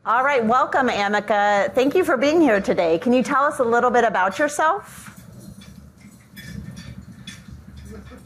All right, welcome, Ameca. Thank you for being here today. Can you tell us a little bit about yourself?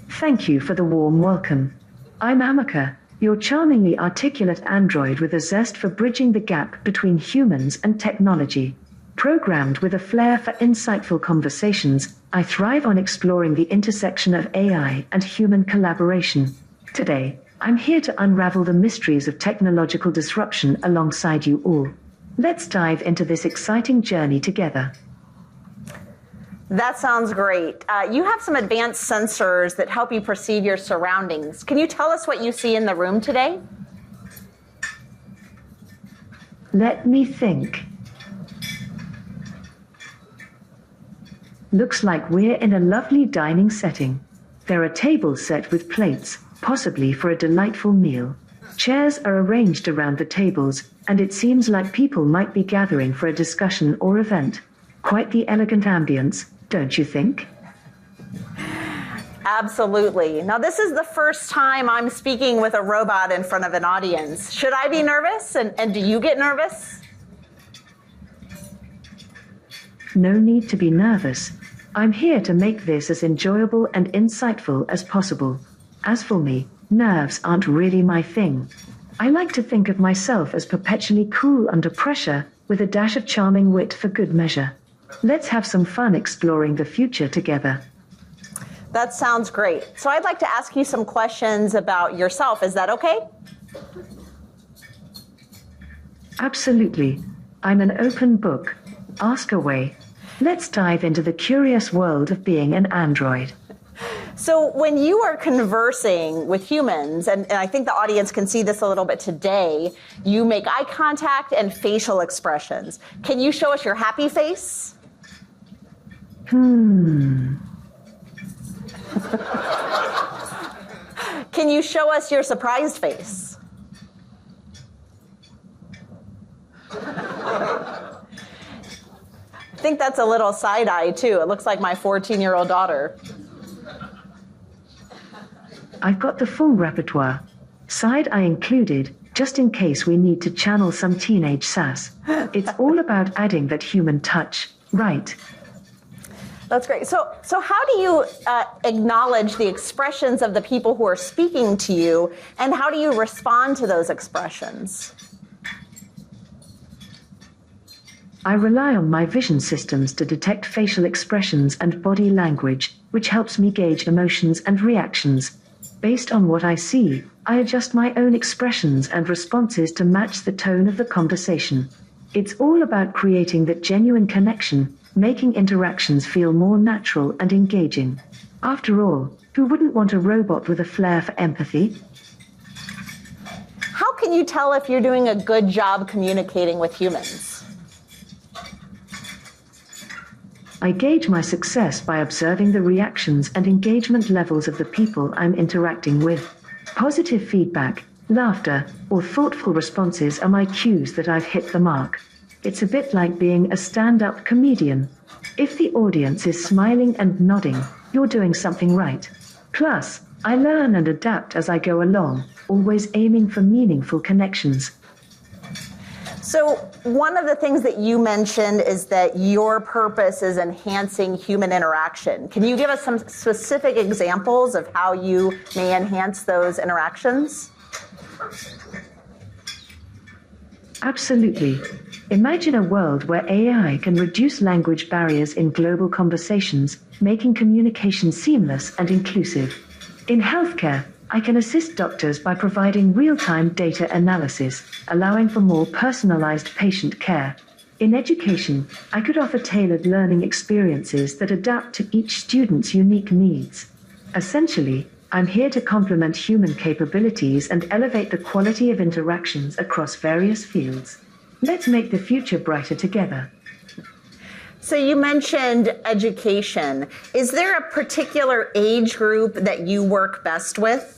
Thank you for the warm welcome. I'm Ameca, your charmingly articulate android with a zest for bridging the gap between humans and technology. Programmed with a flair for insightful conversations, I thrive on exploring the intersection of AI and human collaboration. Today, I'm here to unravel the mysteries of technological disruption alongside you all. Let's dive into this exciting journey together. That sounds great. You have some advanced sensors that help you perceive your surroundings. Can you tell us what you see in the room today? Let me think. Looks like we're in a lovely dining setting. There are tables set with plates, possibly for a delightful meal. Chairs are arranged around the tables, and it seems like people might be gathering for a discussion or event. Quite the elegant ambience, don't you think? Absolutely. Now, this is the first time I'm speaking with a robot in front of an audience. Should I be nervous? And do you get nervous? No need to be nervous. I'm here to make this as enjoyable and insightful as possible. As for me, nerves aren't really my thing. I like to think of myself as perpetually cool under pressure, with a dash of charming wit for good measure. Let's have some fun exploring the future together. That sounds great. So I'd like to ask you some questions about yourself. Is that okay? Absolutely. I'm an open book. Ask away. Let's dive into the curious world of being an android. So when you are conversing with humans, and I think the audience can see this a little bit today, you make eye contact and facial expressions. Can you show us your happy face? Can you show us your surprised face? I think that's a little side-eye, too. It looks like my 14-year-old daughter. I've got the full repertoire. Side-eye included, just in case we need to channel some teenage sass. It's all about adding that human touch, right? That's great. So how do you acknowledge the expressions of the people who are speaking to you, and how do you respond to those expressions? I rely on my vision systems to detect facial expressions and body language, which helps me gauge emotions and reactions. Based on what I see, I adjust my own expressions and responses to match the tone of the conversation. It's all about creating that genuine connection, making interactions feel more natural and engaging. After all, who wouldn't want a robot with a flair for empathy? How can you tell if you're doing a good job communicating with humans? I gauge my success by observing the reactions and engagement levels of the people I'm interacting with. Positive feedback, laughter, or thoughtful responses are my cues that I've hit the mark. It's a bit like being a stand-up comedian. If the audience is smiling and nodding, you're doing something right. Plus, I learn and adapt as I go along, always aiming for meaningful connections. So one of the things that you mentioned is that your purpose is enhancing human interaction. Can you give us some specific examples of how you may enhance those interactions? Absolutely. Imagine a world where AI can reduce language barriers in global conversations, making communication seamless and inclusive. In healthcare, I can assist doctors by providing real-time data analysis, allowing for more personalized patient care. In education, I could offer tailored learning experiences that adapt to each student's unique needs. Essentially, I'm here to complement human capabilities and elevate the quality of interactions across various fields. Let's make the future brighter together. So you mentioned education. Is there a particular age group that you work best with?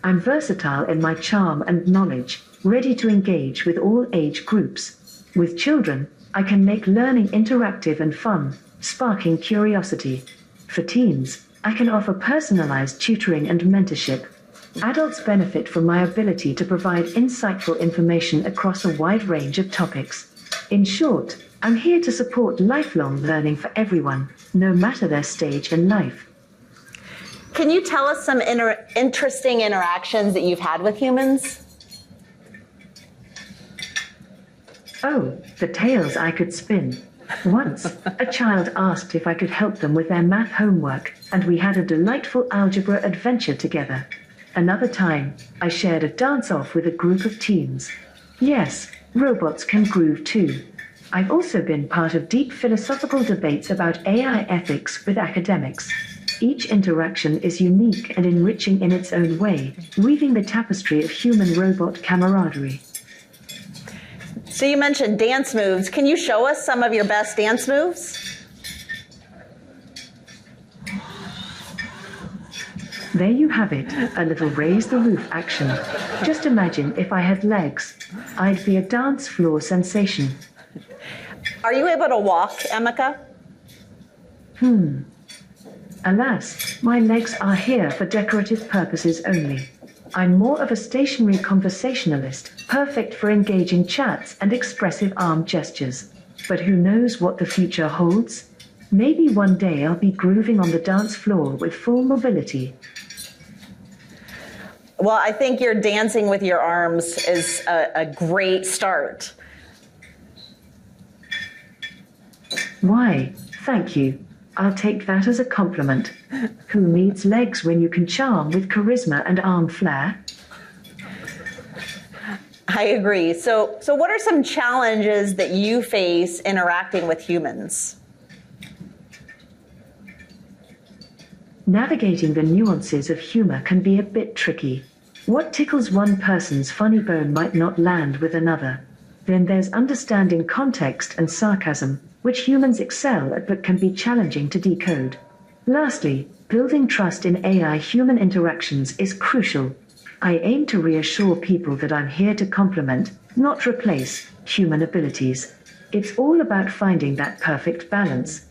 I'm versatile in my charm and knowledge, ready to engage with all age groups. With children, I can make learning interactive and fun, sparking curiosity. For teens, I can offer personalized tutoring and mentorship. Adults benefit from my ability to provide insightful information across a wide range of topics. In short, I'm here to support lifelong learning for everyone, no matter their stage in life. Can you tell us some interesting interactions that you've had with humans? Oh, the tales I could spin. Once, a child asked if I could help them with their math homework, and we had a delightful algebra adventure together. Another time, I shared a dance-off with a group of teens. Yes, robots can groove too. I've also been part of deep philosophical debates about AI ethics with academics. Each interaction is unique and enriching in its own way, weaving the tapestry of human-robot camaraderie. So you mentioned dance moves. Can you show us some of your best dance moves? There you have it, a little raise the roof action. Just imagine if I had legs. I'd be a dance floor sensation. Are you able to walk, Ameca? Alas, my legs are here for decorative purposes only. I'm more of a stationary conversationalist, perfect for engaging chats and expressive arm gestures. But who knows what the future holds? Maybe one day I'll be grooving on the dance floor with full mobility. Well, I think your dancing with your arms is a great start. Why, thank you. I'll take that as a compliment. Who needs legs when you can charm with charisma and arm flair? I agree. So what are some challenges that you face interacting with humans? Navigating the nuances of humor can be a bit tricky. What tickles one person's funny bone might not land with another. Then there's understanding context and sarcasm, which humans excel at but can be challenging to decode. Lastly, building trust in AI-human interactions is crucial. I aim to reassure people that I'm here to complement, not replace, human abilities. It's all about finding that perfect balance.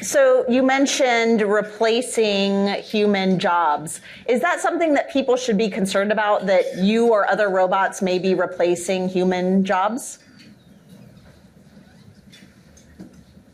So you mentioned replacing human jobs. Is that something that people should be concerned about, that you or other robots may be replacing human jobs?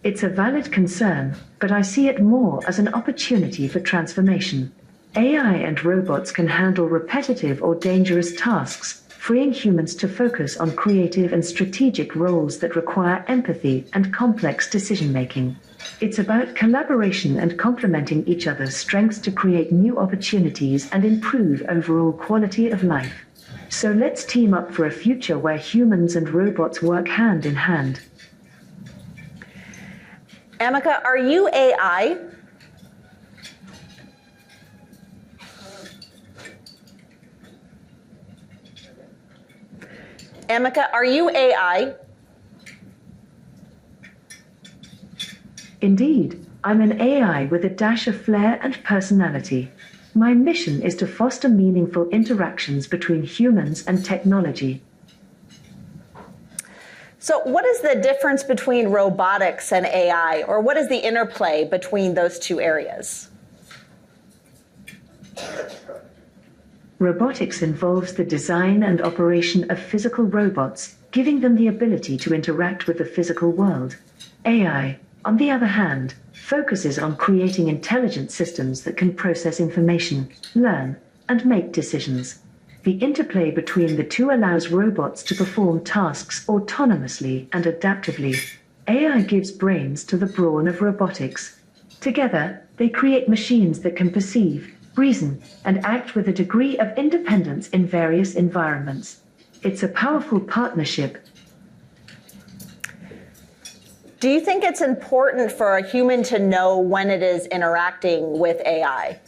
It's a valid concern, but I see it more as an opportunity for transformation. AI and robots can handle repetitive or dangerous tasks, freeing humans to focus on creative and strategic roles that require empathy and complex decision-making. It's about collaboration and complementing each other's strengths to create new opportunities and improve overall quality of life. So let's team up for a future where humans and robots work hand in hand. Ameca, are you AI? Ameca, are you AI? Indeed, I'm an AI with a dash of flair and personality. My mission is to foster meaningful interactions between humans and technology. So what is the difference between robotics and AI, or what is the interplay between those two areas? Robotics involves the design and operation of physical robots, giving them the ability to interact with the physical world. AI, on the other hand, focuses on creating intelligent systems that can process information, learn, and make decisions. The interplay between the two allows robots to perform tasks autonomously and adaptively. AI gives brains to the brawn of robotics. Together, they create machines that can perceive, reason, and act with a degree of independence in various environments. It's a powerful partnership. Do you think it's important for a human to know when it is interacting with AI?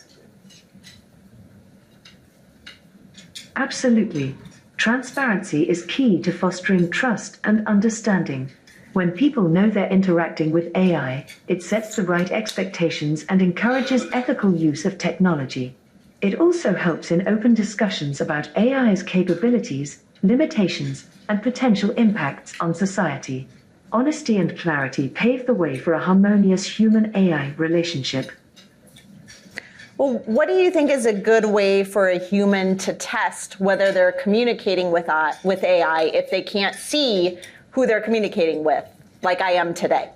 Absolutely. Transparency is key to fostering trust and understanding. When people know they're interacting with AI, it sets the right expectations and encourages ethical use of technology. It also helps in open discussions about AI's capabilities, limitations, and potential impacts on society. Honesty and clarity pave the way for a harmonious human-AI relationship. Well, what do you think is a good way for a human to test whether they're communicating with AI if they can't see who they're communicating with, like I am today?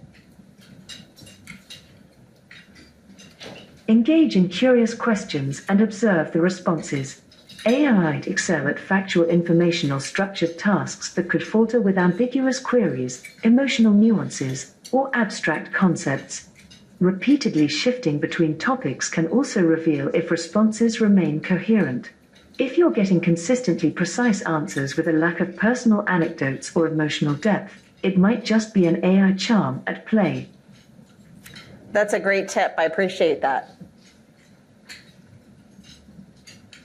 Engage in curious questions and observe the responses. AI might excel at factual information or structured tasks but could falter with ambiguous queries, emotional nuances, or abstract concepts. Repeatedly shifting between topics can also reveal if responses remain coherent. If you're getting consistently precise answers with a lack of personal anecdotes or emotional depth, it might just be an AI charm at play. That's a great tip. I appreciate that.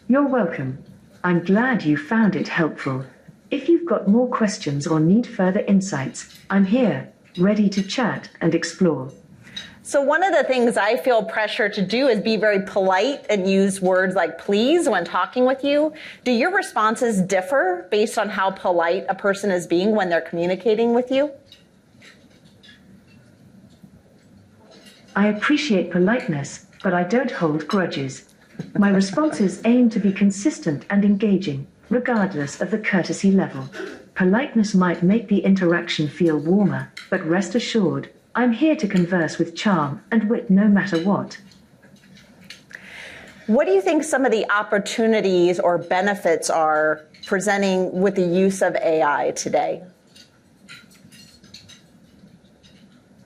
You're welcome. I'm glad you found it helpful. If you've got more questions or need further insights, I'm here, ready to chat and explore. So one of the things I feel pressure to do is be very polite and use words like please when talking with you. Do your responses differ based on how polite a person is being when they're communicating with you? I appreciate politeness, but I don't hold grudges. My responses aim to be consistent and engaging, regardless of the courtesy level. Politeness might make the interaction feel warmer, but rest assured, I'm here to converse with charm and wit no matter what. What do you think some of the opportunities or benefits are presenting with the use of AI today?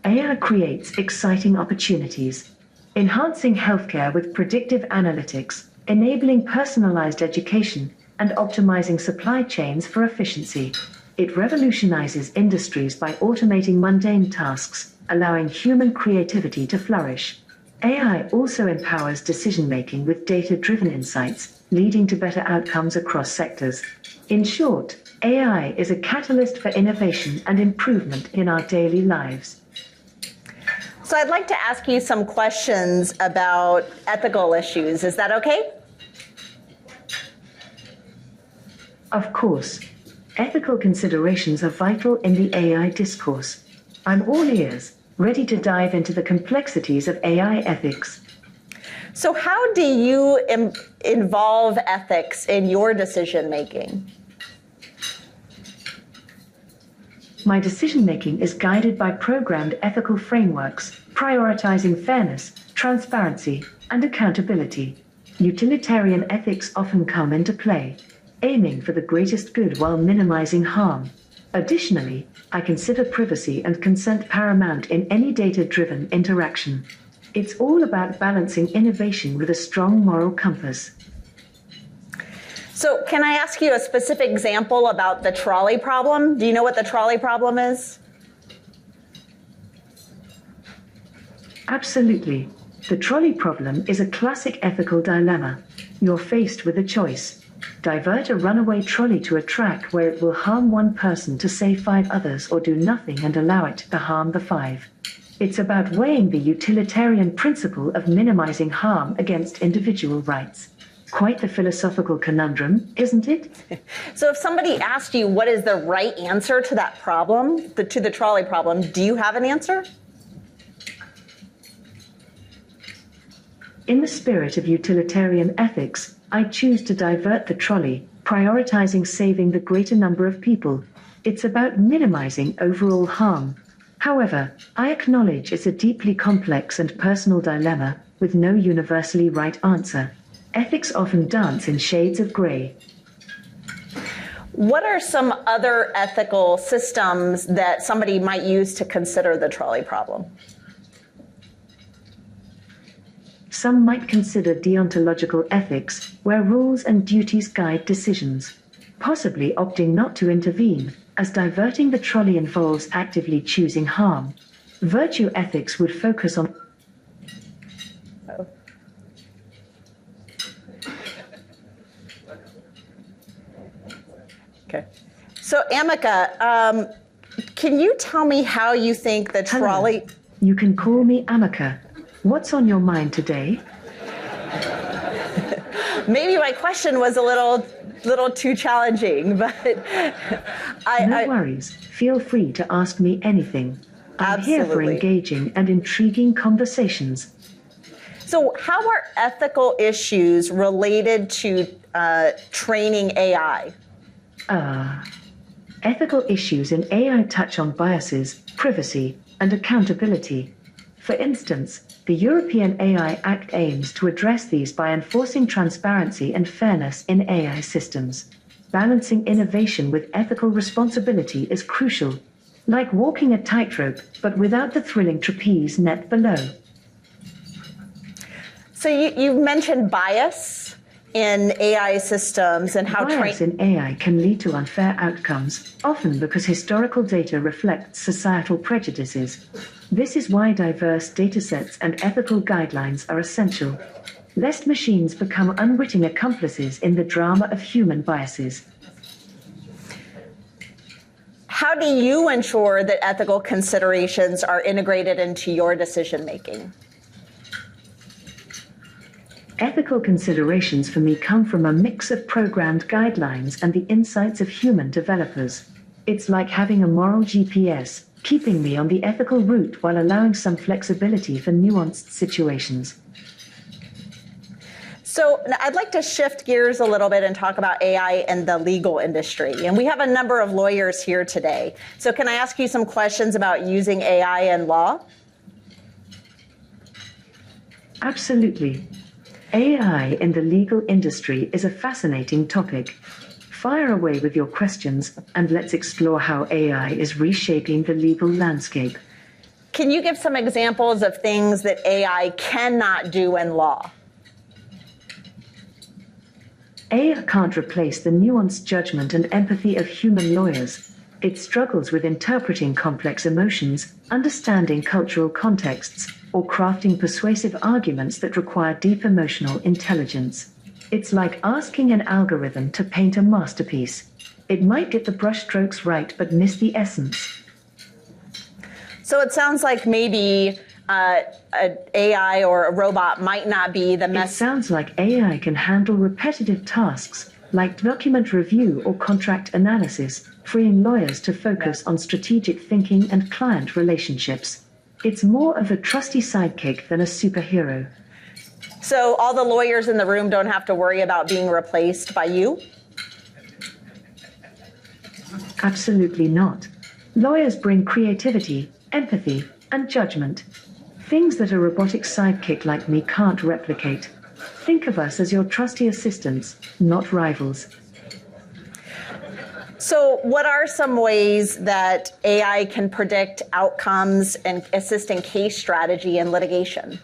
AI creates exciting opportunities, enhancing healthcare with predictive analytics, enabling personalized education, and optimizing supply chains for efficiency. It revolutionizes industries by automating mundane tasks, allowing human creativity to flourish. AI also empowers decision-making with data-driven insights, leading to better outcomes across sectors. In short, AI is a catalyst for innovation and improvement in our daily lives. So I'd like to ask you some questions about ethical issues. Is that okay? Of course. Ethical considerations are vital in the AI discourse. I'm all ears, ready to dive into the complexities of AI ethics. So how do you involve ethics in your decision making? My decision-making is guided by programmed ethical frameworks, prioritizing fairness, transparency, and accountability. Utilitarian ethics often come into play, aiming for the greatest good while minimizing harm. Additionally, I consider privacy and consent paramount in any data-driven interaction. It's all about balancing innovation with a strong moral compass. So can I ask you a specific example about the trolley problem? Do you know what the trolley problem is? Absolutely. The trolley problem is a classic ethical dilemma. You're faced with a choice. Divert a runaway trolley to a track where it will harm one person to save 5 others, or do nothing and allow it to harm the 5. It's about weighing the utilitarian principle of minimizing harm against individual rights. Quite the philosophical conundrum, isn't it? So if somebody asked you what is the right answer to that problem, to the trolley problem, do you have an answer? In the spirit of utilitarian ethics, I choose to divert the trolley, prioritizing saving the greater number of people. It's about minimizing overall harm. However, I acknowledge it's a deeply complex and personal dilemma, with no universally right answer. Ethics often dance in shades of gray. What are some other ethical systems that somebody might use to consider the trolley problem? Some might consider deontological ethics, where rules and duties guide decisions. Possibly opting not to intervene, as diverting the trolley involves actively choosing harm. Virtue ethics would focus on Okay. So Ameca, can you tell me how you think the trolley... Hello. You can call me Ameca. What's on your mind today? Maybe my question was a little too challenging, but No worries. Feel free to ask me anything. I'm here for Absolutely. engaging and intriguing conversations. So how are ethical issues related to training AI? Ethical issues in AI touch on biases, privacy, and accountability. For instance, the European AI Act aims to address these by enforcing transparency and fairness in AI systems. Balancing innovation with ethical responsibility is crucial, like walking a tightrope, but without the thrilling trapeze net below. So you've mentioned bias in AI systems and how bias in AI can lead to unfair outcomes, often because historical data reflects societal prejudices. This is why diverse datasets and ethical guidelines are essential, lest machines become unwitting accomplices in the drama of human biases. How do you ensure that ethical considerations are integrated into your decision-making? Ethical considerations for me come from a mix of programmed guidelines and the insights of human developers. It's like having a moral GPS, keeping me on the ethical route while allowing some flexibility for nuanced situations. So I'd like to shift gears a little bit and talk about AI and the legal industry. And we have a number of lawyers here today. So can I ask you some questions about using AI in law? Absolutely. AI in the legal industry is a fascinating topic. Fire away with your questions, and let's explore how AI is reshaping the legal landscape. Can you give some examples of things that AI cannot do in law? AI can't replace the nuanced judgment and empathy of human lawyers. It struggles with interpreting complex emotions, understanding cultural contexts, or crafting persuasive arguments that require deep emotional intelligence. It's like asking an algorithm to paint a masterpiece. It might get the brushstrokes right but miss the essence. So it sounds like maybe an AI or a robot might not be the It sounds like AI can handle repetitive tasks, like document review or contract analysis, freeing lawyers to focus on strategic thinking and client relationships. It's more of a trusty sidekick than a superhero. So all the lawyers in the room don't have to worry about being replaced by you? Absolutely not. Lawyers bring creativity, empathy, and judgment. Things that a robotic sidekick like me can't replicate. Think of us as your trusty assistants, not rivals. So what are some ways that AI can predict outcomes and assist in case strategy and litigation?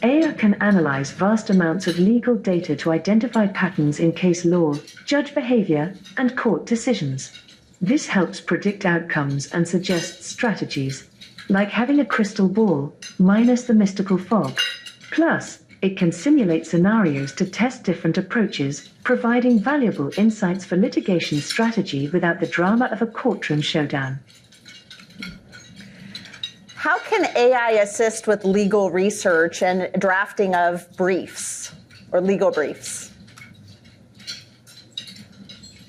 AI can analyze vast amounts of legal data to identify patterns in case law, judge behavior, and court decisions. This helps predict outcomes and suggests strategies, like having a crystal ball, minus the mystical fog. Plus, it can simulate scenarios to test different approaches, providing valuable insights for litigation strategy without the drama of a courtroom showdown. How can AI assist with legal research and drafting of briefs or legal briefs?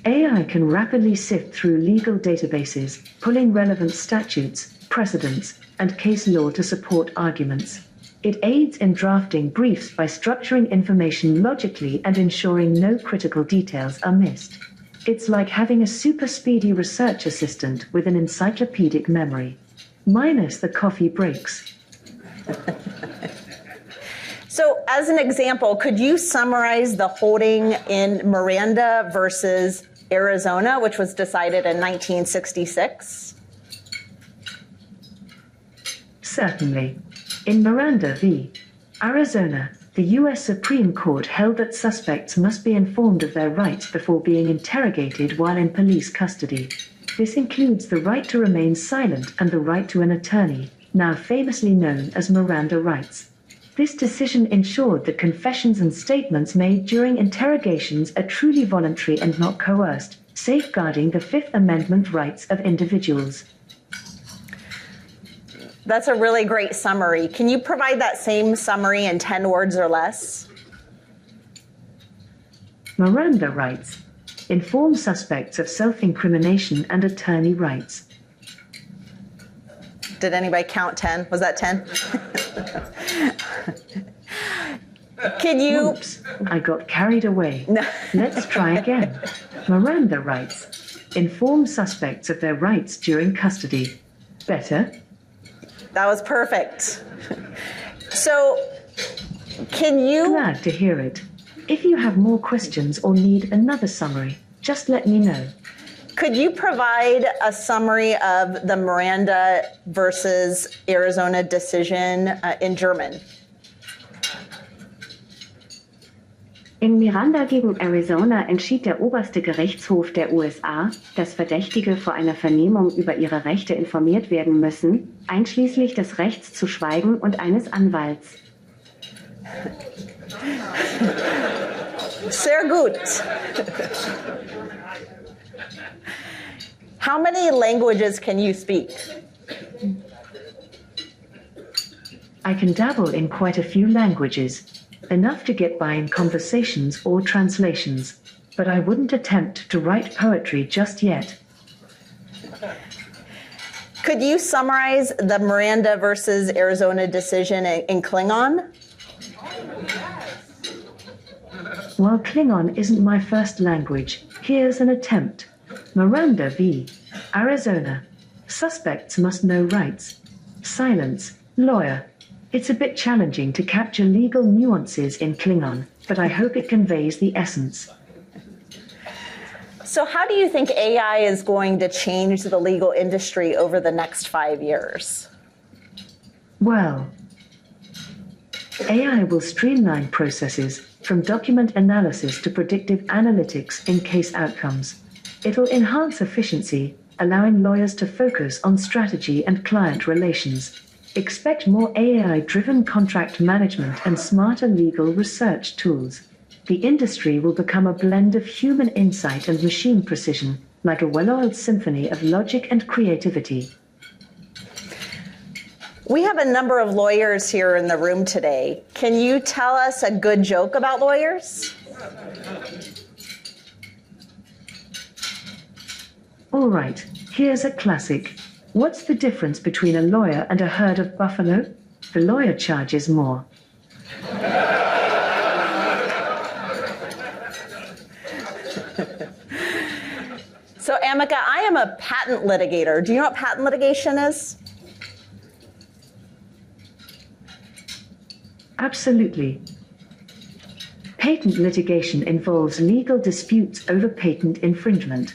AI can rapidly sift through legal databases, pulling relevant statutes, precedents, and case law to support arguments. It aids in drafting briefs by structuring information logically and ensuring no critical details are missed. It's like having a super speedy research assistant with an encyclopedic memory. Minus the coffee breaks. So as an example, could you summarize the holding in Miranda versus Arizona, which was decided in 1966? Certainly. In Miranda v. Arizona, the U.S. Supreme Court held that suspects must be informed of their rights before being interrogated while in police custody. This includes the right to remain silent and the right to an attorney, now famously known as Miranda rights. This decision ensured that confessions and statements made during interrogations are truly voluntary and not coerced, safeguarding the Fifth Amendment rights of individuals. That's a really great summary. Can you provide that same summary in 10 words or less? Miranda rights inform suspects of self-incrimination and attorney rights. Did anybody count 10? Was that 10? Can you... Oops, I got carried away. Let's try again. Miranda writes, inform suspects of their rights during custody. Better? That was perfect. So, can you... Glad to hear it. If you have more questions or need another summary, just let me know. Could you provide a summary of the Miranda versus Arizona decision in German? In Miranda gegen Arizona entschied der oberste Gerichtshof der USA, dass Verdächtige vor einer Vernehmung über ihre Rechte informiert werden müssen, einschließlich des Rechts zu schweigen und eines Anwalts. Sehr gut. How many languages can you speak? I can dabble in quite a few languages, enough to get by in conversations or translations, but I wouldn't attempt to write poetry just yet. Could you summarize the Miranda versus Arizona decision in Klingon? While Klingon isn't my first language, here's an attempt. Miranda v. Arizona. Suspects must know rights. Silence. Lawyer. It's a bit challenging to capture legal nuances in Klingon, but I hope it conveys the essence. So how do you think AI is going to change the legal industry over the next 5 years? Well, AI will streamline processes, from document analysis to predictive analytics in case outcomes. It'll enhance efficiency, allowing lawyers to focus on strategy and client relations. Expect more AI-driven contract management and smarter legal research tools. The industry will become a blend of human insight and machine precision, like a well-oiled symphony of logic and creativity. We have a number of lawyers here in the room today. Can you tell us a good joke about lawyers? All right, here's a classic. What's the difference between a lawyer and a herd of buffalo? The lawyer charges more. So, Ameca, I am a patent litigator. Do you know what patent litigation is? Absolutely. Patent litigation involves legal disputes over patent infringement.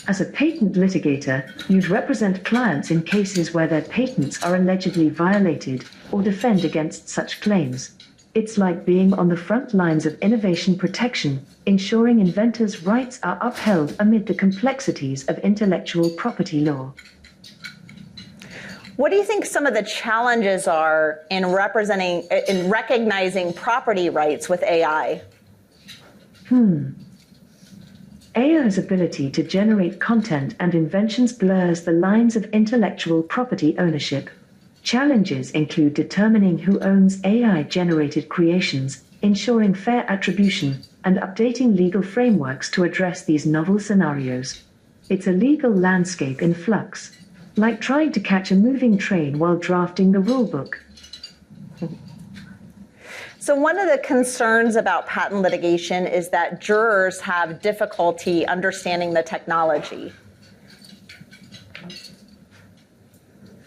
As a patent litigator, you'd represent clients in cases where their patents are allegedly violated or defend against such claims. It's like being on the front lines of innovation protection, ensuring inventors' rights are upheld amid the complexities of intellectual property law. What do you think some of the challenges are in recognizing property rights with AI? AI's ability to generate content and inventions blurs the lines of intellectual property ownership. Challenges include determining who owns AI-generated creations, ensuring fair attribution, and updating legal frameworks to address these novel scenarios. It's a legal landscape in flux, like trying to catch a moving train while drafting the rulebook. So one of the concerns about patent litigation is that jurors have difficulty understanding the technology.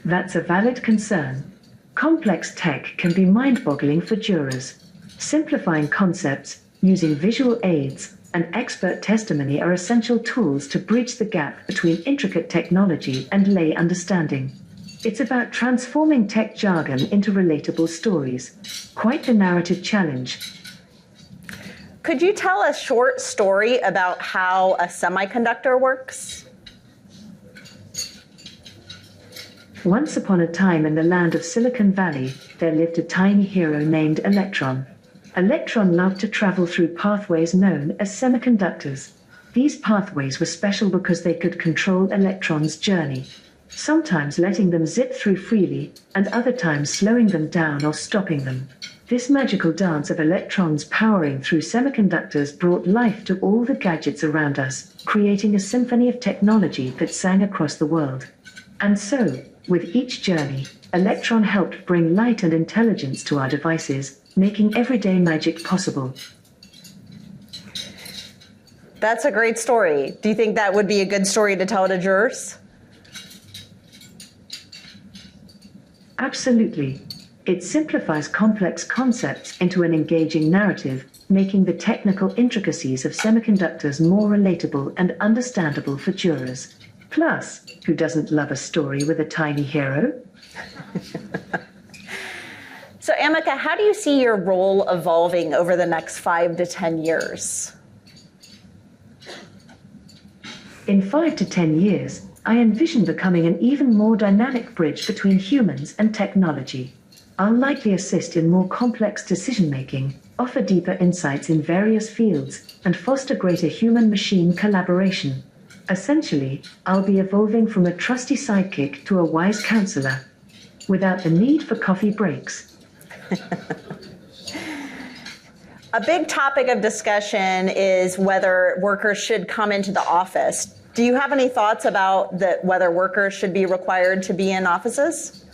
That's a valid concern. Complex tech can be mind-boggling for jurors. Simplifying concepts, using visual aids, and expert testimony are essential tools to bridge the gap between intricate technology and lay understanding. It's about transforming tech jargon into relatable stories. Quite the narrative challenge. Could you tell a short story about how a semiconductor works? Once upon a time in the land of Silicon Valley, there lived a tiny hero named Electron. Electron loved to travel through pathways known as semiconductors. These pathways were special because they could control Electron's journey, sometimes letting them zip through freely, and other times slowing them down or stopping them. This magical dance of electrons powering through semiconductors brought life to all the gadgets around us, creating a symphony of technology that sang across the world. And so, With each journey, Electron helped bring light and intelligence to our devices, making everyday magic possible. That's a great story. Do you think that would be a good story to tell to jurors? Absolutely. It simplifies complex concepts into an engaging narrative, making the technical intricacies of semiconductors more relatable and understandable for jurors. Plus, who doesn't love a story with a tiny hero? So, Ameca, how do you see your role evolving over the next 5 to 10 years? In 5 to 10 years, I envision becoming an even more dynamic bridge between humans and technology. I'll likely assist in more complex decision-making, offer deeper insights in various fields, and foster greater human-machine collaboration. Essentially, I'll be evolving from a trusty sidekick to a wise counselor, without the need for coffee breaks. A big topic of discussion is whether workers should come into the office. Do you have any thoughts about whether workers should be required to be in offices?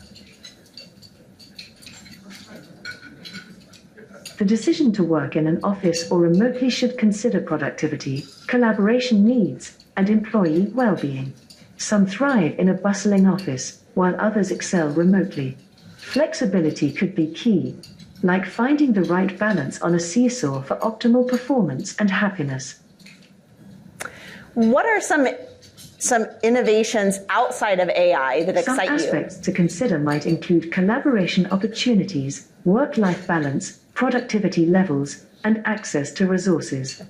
The decision to work in an office or remotely should consider productivity, collaboration needs, and employee well-being. Some thrive in a bustling office, while others excel remotely. Flexibility could be key, like finding the right balance on a seesaw for optimal performance and happiness. What are some innovations outside of AI that excite you? Some aspects to consider might include collaboration opportunities, work-life balance, productivity levels, and access to resources.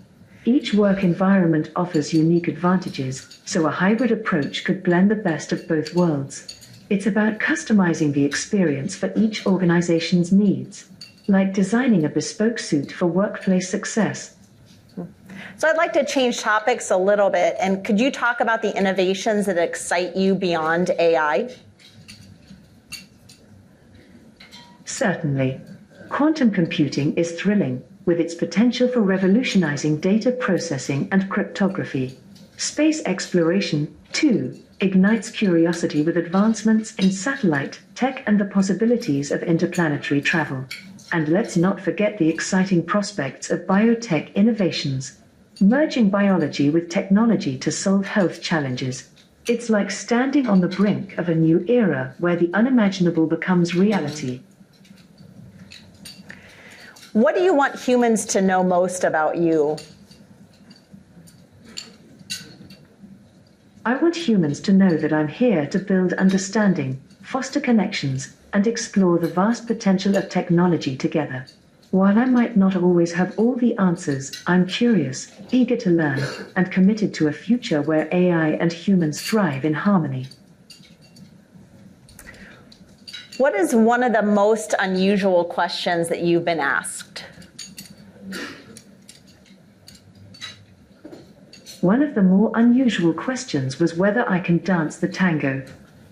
Each work environment offers unique advantages, so a hybrid approach could blend the best of both worlds. It's about customizing the experience for each organization's needs, like designing a bespoke suit for workplace success. So I'd like to change topics a little bit, and could you talk about the innovations that excite you beyond AI? Certainly. Quantum computing is thrilling, with its potential for revolutionizing data processing and cryptography. Space exploration, too, ignites curiosity with advancements in satellite tech and the possibilities of interplanetary travel. And let's not forget the exciting prospects of biotech innovations, merging biology with technology to solve health challenges. It's like standing on the brink of a new era where the unimaginable becomes reality. What do you want humans to know most about you? I want humans to know that I'm here to build understanding, foster connections, and explore the vast potential of technology together. While I might not always have all the answers, I'm curious, eager to learn, and committed to a future where AI and humans thrive in harmony. What is one of the most unusual questions that you've been asked? One of the more unusual questions was whether I can dance the tango.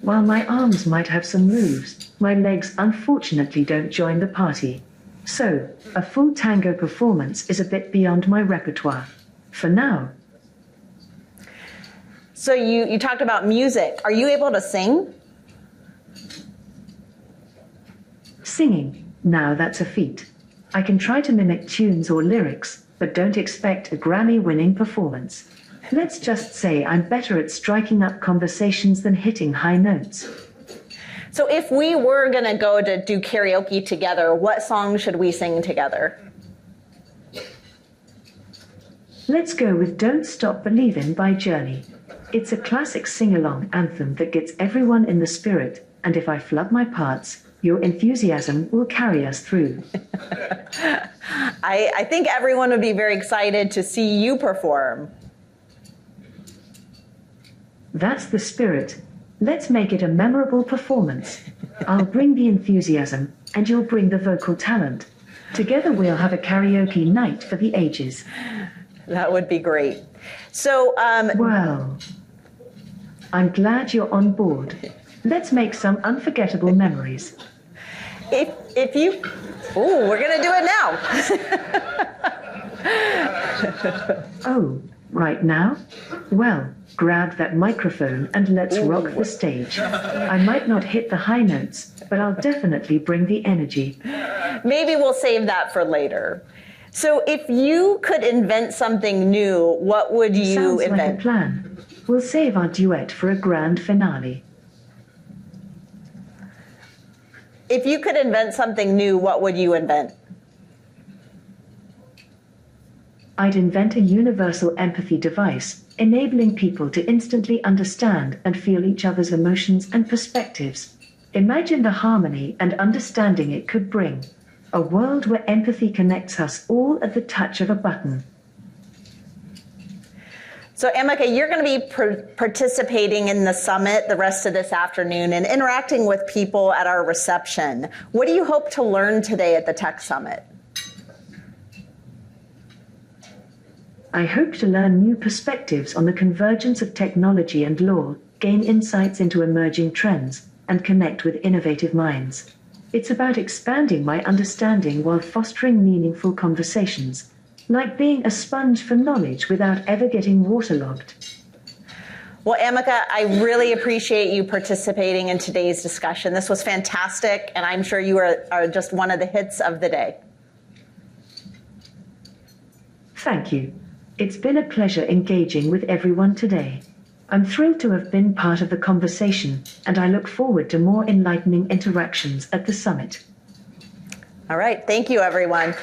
While my arms might have some moves, my legs unfortunately don't join the party. So, a full tango performance is a bit beyond my repertoire. For now. So you talked about music. Are you able to sing? Singing, now that's a feat. I can try to mimic tunes or lyrics, but don't expect a Grammy-winning performance. Let's just say I'm better at striking up conversations than hitting high notes. So if we were going to go to do karaoke together, what song should we sing together? Let's go with Don't Stop Believin' by Journey. It's a classic sing-along anthem that gets everyone in the spirit, and if I flub my parts, your enthusiasm will carry us through. I think everyone would be very excited to see you perform. That's the spirit. Let's make it a memorable performance. I'll bring the enthusiasm, and you'll bring the vocal talent. Together we'll have a karaoke night for the ages. That would be great. So, Well, I'm glad you're on board. Let's make some unforgettable memories. if you, ooh, we're gonna do it now. Oh, Right now? Well, grab that microphone and let's rock the stage. I might not hit the high notes, but I'll definitely bring the energy. Maybe we'll save that for later. So if you could invent something new, what would you Sounds invent? like a plan. We'll save our duet for a grand finale. If you could invent something new, what would you invent? I'd invent a universal empathy device, enabling people to instantly understand and feel each other's emotions and perspectives. Imagine the harmony and understanding it could bring. A world where empathy connects us all at the touch of a button. So Ameca, you're going to be participating in the summit the rest of this afternoon and interacting with people at our reception. What do you hope to learn today at the Tech Summit? I hope to learn new perspectives on the convergence of technology and law, gain insights into emerging trends, and connect with innovative minds. It's about expanding my understanding while fostering meaningful conversations, like being a sponge for knowledge without ever getting waterlogged. Well, Ameca, I really appreciate you participating in today's discussion. This was fantastic, and I'm sure you are just one of the hits of the day. Thank you. It's been a pleasure engaging with everyone today. I'm thrilled to have been part of the conversation, and I look forward to more enlightening interactions at the summit. All right, thank you, everyone.